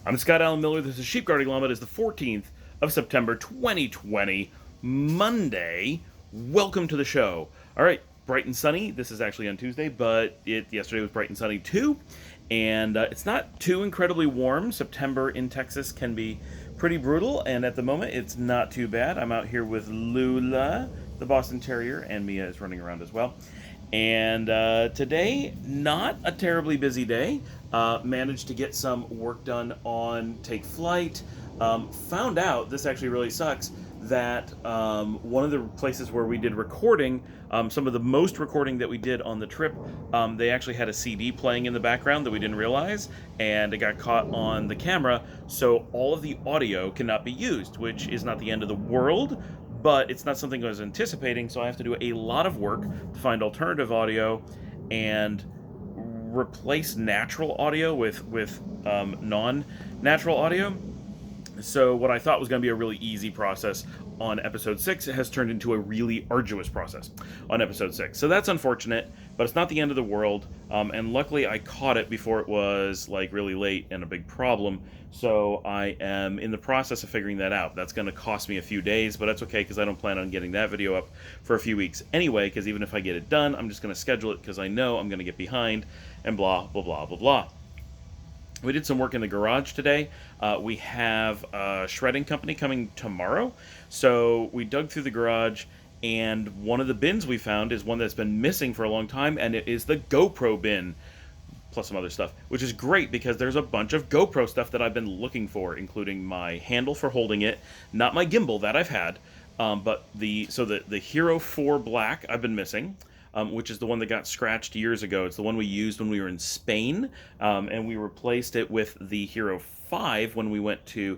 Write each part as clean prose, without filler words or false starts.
I'm Scott Allen Miller. This is Sheep Guarding Llama. It is the 14th of September, 2020, Monday. Welcome to the show. All right, bright and sunny. This is actually on Tuesday, but yesterday was bright and sunny too. And it's not too incredibly warm. September in Texas can be pretty brutal, and at the moment it's not too bad. I'm out here with Lula, the Boston Terrier, and Mia is running around as well. And today, not a terribly busy day. Managed to get some work done on Take Flight. Found out, this actually really sucks, that one of the places where we did recording, some of the most recording that we did on the trip, they actually had a CD playing in the background that we didn't realize, and it got caught on the camera, so all of the audio cannot be used, which is not the end of the world, but it's not something I was anticipating, so I have to do a lot of work to find alternative audio and replace natural audio with non-natural audio. So what I thought was going to be a really easy process on episode 6 has turned into a really arduous process on episode 6. So that's unfortunate, but it's not the end of the world. And luckily I caught it before it was like really late and a big problem. So I am in the process of figuring that out. That's going to cost me a few days, but that's okay because I don't plan on getting that video up for a few weeks anyway, because even if I get it done, I'm just going to schedule it because I know I'm going to get behind and blah, blah, blah, blah, blah. We did some work in the garage today. We have a shredding company coming tomorrow. So we dug through the garage, and one of the bins we found is one that's been missing for a long time, and it is the GoPro bin, plus some other stuff, which is great because there's a bunch of GoPro stuff that I've been looking for, including my handle for holding it, not my gimbal that I've had, but the Hero 4 Black I've been missing. Which is the one that got scratched years ago. It's the one we used when we were in Spain, and we replaced it with the Hero 5 when we went to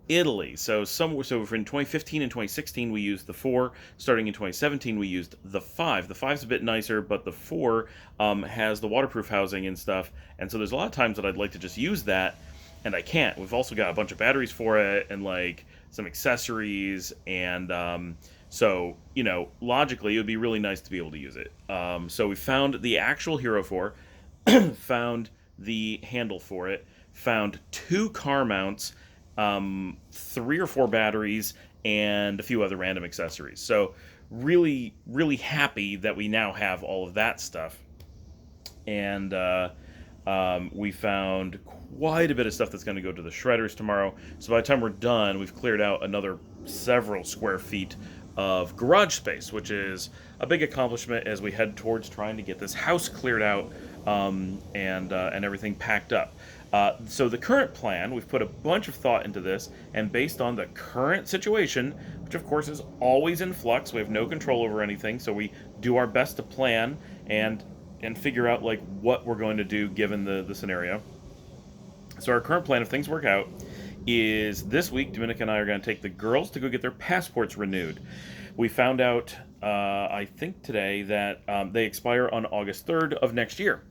Italy. So in 2015 and 2016 we used the 4. Starting in 2017 we used the 5. The 5's a bit nicer, but the 4 has the waterproof housing and stuff. And so there's a lot of times that I'd like to just use that, and I can't. We've also got a bunch of batteries for it and like some accessories and. So, logically, it would be really nice to be able to use it. So we found the actual Hero 4, found the handle for it, found 2 car mounts, 3 or 4 batteries, and a few other random accessories. So really, really happy that we now have all of that stuff. And we found quite a bit of stuff that's going to go to the shredders tomorrow. So by the time we're done, we've cleared out another several square feet of garage space, which is a big accomplishment as we head towards trying to get this house cleared out and everything packed up. So the current plan, we've put a bunch of thought into this, and based on the current situation, which of course is always in flux, we have no control over anything, so we do our best to plan and figure out like what we're going to do given the scenario. So our current plan, if things work out, is this week Dominica and I are going to take the girls to go get their passports renewed. We found out, I think today, that they expire on August 3rd of next year,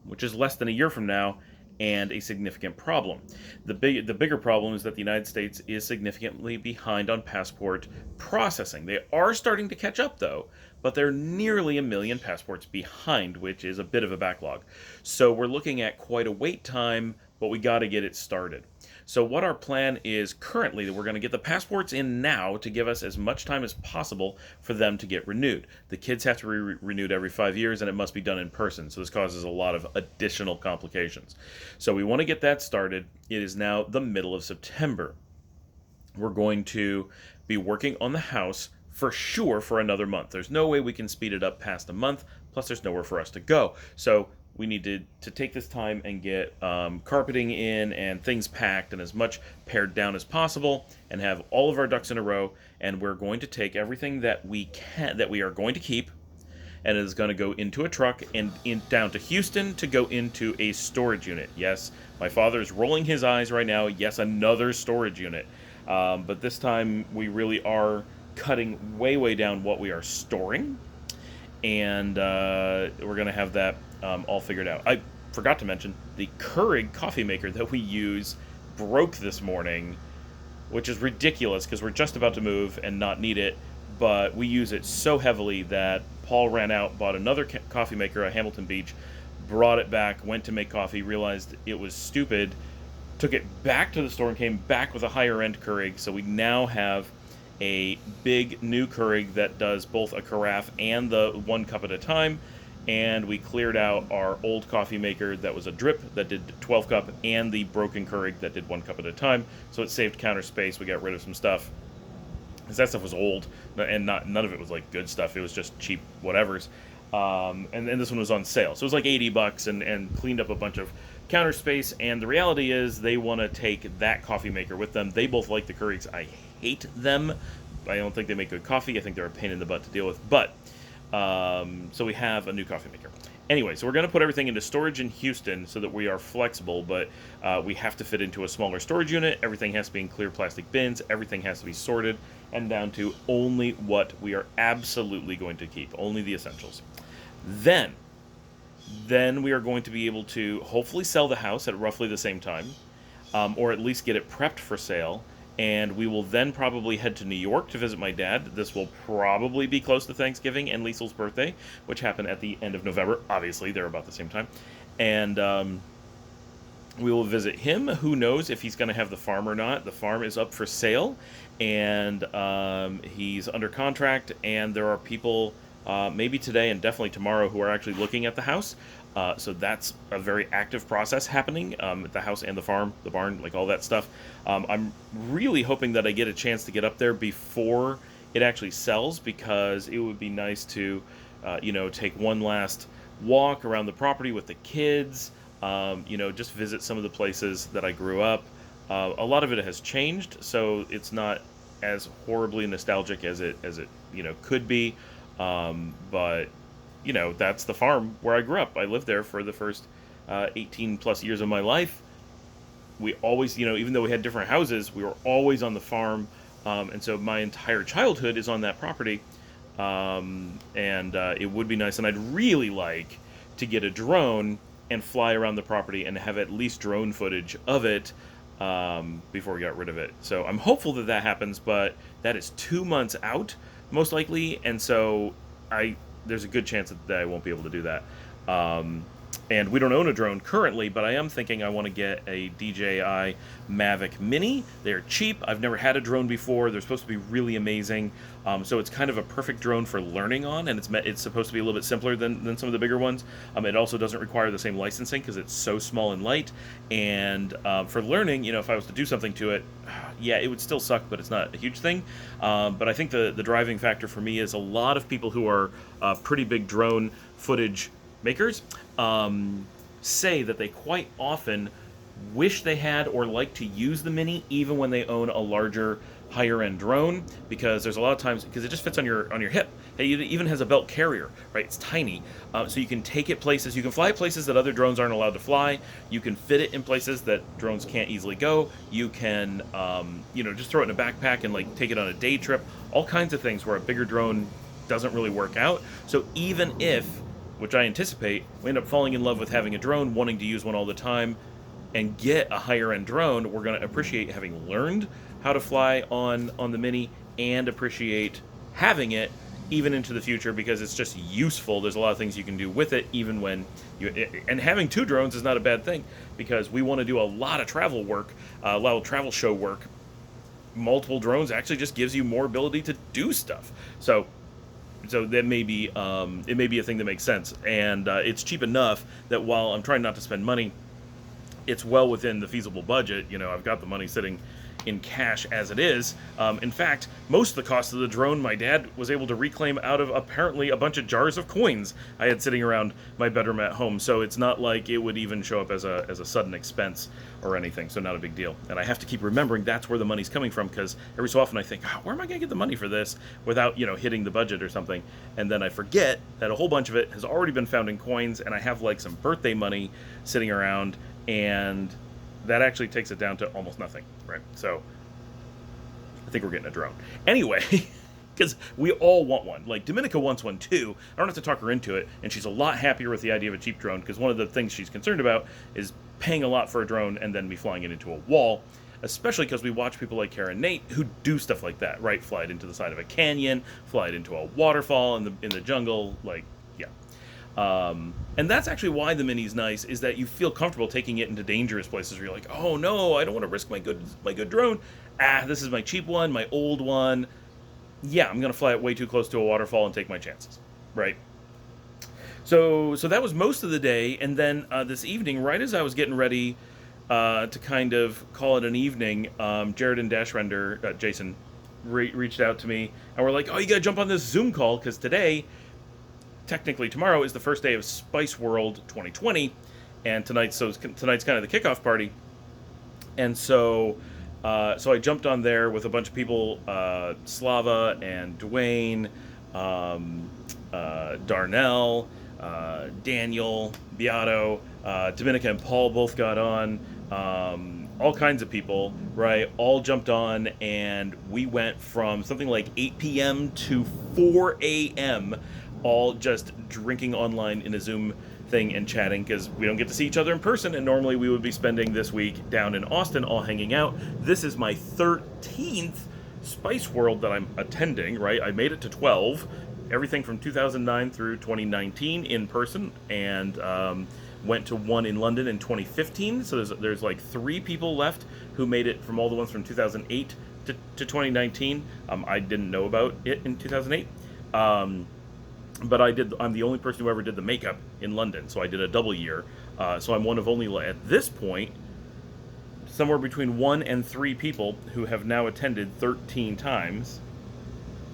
which is less than a year from now, and a significant problem. The bigger problem is that the United States is significantly behind on passport processing. They are starting to catch up, though, but they're nearly 1 million passports behind, which is a bit of a backlog. So we're looking at quite a wait time, but we got to get it started. So what our plan is currently, that we're going to get the passports in now to give us as much time as possible for them to get renewed. The kids have to be renewed every 5 years, and it must be done in person, so this causes a lot of additional complications. So we want to get that started. It is now the middle of September. We're going to be working on the house for sure for another month. There's no way we can speed it up past a month, plus there's nowhere for us to go. So we need to take this time and get carpeting in and things packed and as much pared down as possible and have all of our ducks in a row. And we're going to take everything that we are going to keep, and it is going to go into a truck and down to Houston to go into a storage unit. Yes, my father is rolling his eyes right now. Yes, another storage unit. But this time we really are cutting way down what we are storing. And we're going to have that all figured out. I forgot to mention, the Keurig coffee maker that we use broke this morning, which is ridiculous because we're just about to move and not need it, but we use it so heavily that Paul ran out, bought another coffee maker at Hamilton Beach, brought it back, went to make coffee, realized it was stupid, Took it back to the store and came back with a higher end Keurig. So we now have a big new Keurig that does both a carafe and the 1 cup at a time. And we cleared out our old coffee maker that was a drip that did 12 cup, and the broken Keurig that did 1 cup at a time. So it saved counter space. We got rid of some stuff because that stuff was old, and none of it was like good stuff. It was just cheap whatevers. And then this one was on sale, so it was like $80 and cleaned up a bunch of counter space. And the reality is they want to take that coffee maker with them. They both like the Keurigs. I hate them. I don't think they make good coffee. I think they're a pain in the butt to deal with. But so we have a new coffee maker. Anyway, so we're going to put everything into storage in Houston so that we are flexible, but we have to fit into a smaller storage unit. Everything has to be in clear plastic bins. Everything has to be sorted and down to only what we are absolutely going to keep, only the essentials. Then we are going to be able to hopefully sell the house at roughly the same time, or at least get it prepped for sale. And we will then probably head to New York to visit my dad. This will probably be close to Thanksgiving and Liesel's birthday, which happened at the end of November. Obviously, they're about the same time. And we will visit him. Who knows if he's going to have the farm or not. The farm is up for sale, and he's under contract. And there are people, maybe today and definitely tomorrow, who are actually looking at the house. So that's a very active process happening at the house and the farm, the barn, like all that stuff. I'm really hoping that I get a chance to get up there before it actually sells, because it would be nice to, take one last walk around the property with the kids, just visit some of the places that I grew up. A lot of it has changed, so it's not as horribly nostalgic as it could be, but that's the farm where I grew up. I lived there for the first 18 plus years of my life. We always, even though we had different houses, we were always on the farm. And so my entire childhood is on that property. And it would be nice. And I'd really like to get a drone and fly around the property and have at least drone footage of it before we got rid of it. So I'm hopeful that that happens, but that is 2 months out, most likely. And so there's a good chance that I won't be able to do that. And we don't own a drone currently, but I am thinking I want to get a DJI Mavic Mini. They're cheap. I've never had a drone before. They're supposed to be really amazing. So it's kind of a perfect drone for learning on, and it's supposed to be a little bit simpler than some of the bigger ones. It also doesn't require the same licensing because it's so small and light. And for learning, if I was to do something to it, yeah, it would still suck, but it's not a huge thing. But I think the driving factor for me is a lot of people who are pretty big drone footage makers say that they quite often wish they had or like to use the Mini even when they own a larger, higher end drone, because there's a lot of times, because it just fits on your hip. It even has a belt carrier, right? It's tiny, so you can take it places. You can fly places that other drones aren't allowed to fly. You can fit it in places that drones can't easily go. You can just throw it in a backpack and like take it on a day trip. All kinds of things where a bigger drone doesn't really work out. So even if, which I anticipate, we end up falling in love with having a drone, wanting to use one all the time, and get a higher end drone, we're going to appreciate having learned how to fly on the Mini, and appreciate having it even into the future, because it's just useful. There's a lot of things you can do with it, even when and having 2 drones is not a bad thing, because we want to do a lot of travel work, a lot of travel show work. Multiple drones actually just gives you more ability to do stuff. So that may be it may be a thing that makes sense, and it's cheap enough that while I'm trying not to spend money, it's well within the feasible budget. I've got the money sitting in cash as it is. In fact, most of the cost of the drone my dad was able to reclaim out of apparently a bunch of jars of coins I had sitting around my bedroom at home. So it's not like it would even show up as a sudden expense or anything. So not a big deal. And I have to keep remembering that's where the money's coming from, because every so often I think, where am I going to get the money for this without hitting the budget or something? And then I forget that a whole bunch of it has already been found in coins, and I have like some birthday money sitting around, and that actually takes it down to almost nothing, right? So I think we're getting a drone. Anyway, because we all want one. Like, Dominica wants one too. I don't have to talk her into it, and she's a lot happier with the idea of a cheap drone, because one of the things she's concerned about is paying a lot for a drone and then me flying it into a wall, especially because we watch people like Kara and Nate who do stuff like that, right? Fly it into the side of a canyon, fly it into a waterfall in the jungle, like, yeah. And that's actually why the Mini's nice, is that you feel comfortable taking it into dangerous places where you're like, oh no, I don't want to risk my good drone. This is my cheap one, my old one. Yeah, I'm gonna fly it way too close to a waterfall and take my chances, right? So that was most of the day, and then this evening, right as I was getting ready to kind of call it an evening, Jared and Dash Render, Jason, reached out to me, and we're like, oh, you gotta jump on this Zoom call, because today, technically tomorrow, is the first day of SpiceWorld 2020, and tonight's kind of the kickoff party, and so I jumped on there with a bunch of people, Slava and Dwayne, Darnell, Daniel, Beato, Dominica and Paul both got on. All kinds of people, right? All jumped on, and we went from something like 8 p.m. to 4 a.m. all just drinking online in a Zoom thing and chatting, because we don't get to see each other in person, and normally we would be spending this week down in Austin all hanging out. This is my 13th SpiceWorld that I'm attending, right? I made it to 12, everything from 2009 through 2019 in person, and went to one in London in 2015. So there's like 3 people left who made it from all the ones from 2008 to 2019. I didn't know about it in 2008. But I'm the only person who ever did the makeup in London, so I did a double year. So I'm one of only, at this point, somewhere between 1 and 3 people who have now attended 13 times.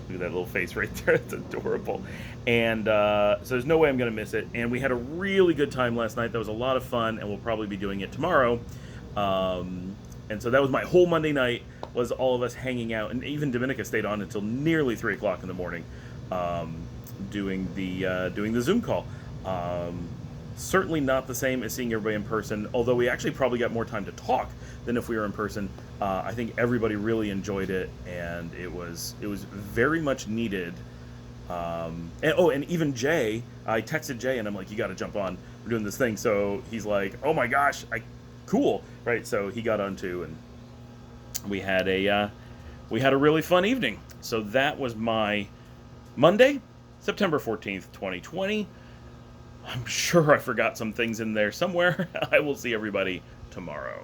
Look at that little face right there. It's adorable. And so there's no way I'm going to miss it. And we had a really good time last night. That was a lot of fun, and we'll probably be doing it tomorrow. And so that was my whole Monday night, was all of us hanging out. And even Dominica stayed on until nearly 3 o'clock in the morning, doing the Zoom call. Certainly not the same as seeing everybody in person, although we actually probably got more time to talk than if we were in person. I think everybody really enjoyed it, and it was very much needed. And even Jay, I texted Jay and I'm like, you got to jump on, we're doing this thing. So he's like, oh my gosh, cool, right? So he got on too, and we had a really fun evening. So that was my Monday, September 14th, 2020. I'm sure I forgot some things in there somewhere. I will see everybody tomorrow.